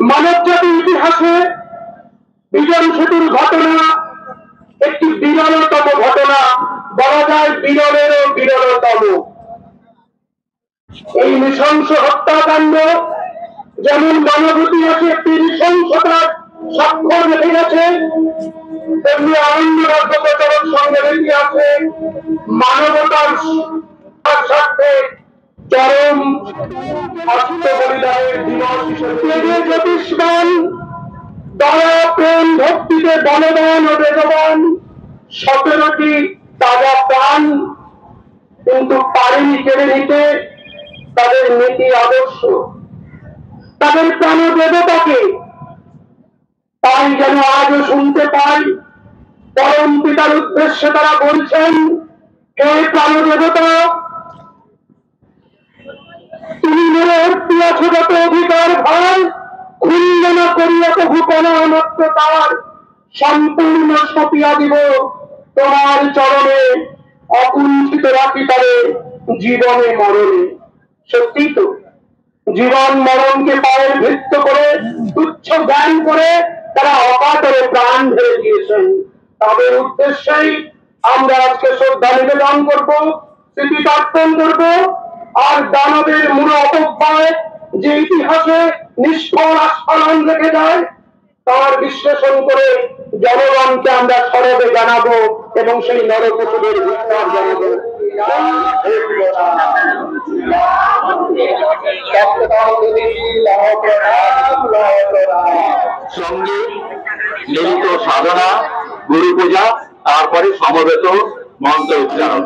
মানব জাতির ইতিহাসে বিজয় সেতুর ঘটনা একটি বিরলতম ঘটনা, বলা যায় বিরলেরও বিরলতম। এই নৃশংস হত্যাকাণ্ড যেমন মানব ইতিহাসে একটি নৃশংসতার স্বাক্ষর রেখে গেছে, তেমনি অরণ্য রাজ্য প্রচারক সঙ্গে ইতিহাসে মানবতার স্বার্থে চরম আত্মবলিদানের দিবস হিসেবে জ্যোতিষ্মান দয়া প্রেম ভক্তিতে বলবান ও বেগবান 17টি তাজা প্রাণ কিন্তু পারেনি কেড়ে নিতে তাদের নীতি আদর্শ, তাদের প্রাণ দেবতাকে। তাই যেন আজও শুনতে পাই পরম পিতার উদ্দেশ্যে তারা বলছেন, হে প্রাণ দেবতা, তুমি মেরে দিয়াছ যত অধিকার ভার, ক্ষুণ্ণ না করিয়া তবু মাত্র তার সম্পূর্ণ সপিয়া দিব তোমার চরণে, অকুণ্ঠিত রাখি তারে জীবনে মরণে। সত্যি তো, জীবন মরণকে পায়ের ভিত্ত করে তুচ্ছ জ্ঞান করে তারা অকাতরে প্রাণ ঢেলে দিয়েছেন। তাদের উদ্দেশ্যেই আমরা আজকে শ্রদ্ধা নিবেদন করব, স্মৃতি তর্পণ করব। আর দানবের মূল অপব্যয় যে ইতিহাসে নিষ্ফল আস্ফালন রেখে যায় তার বিশ্লেষণ করে জনগণকে আমরা সরবে জানাবো এবং সেই নরপশুদের ধিক্কার জানাবো। সঙ্গে নিয়মিত সাধনা, গুরু পূজা, তারপরে সমবেত মন্ত্র উচ্চারণ।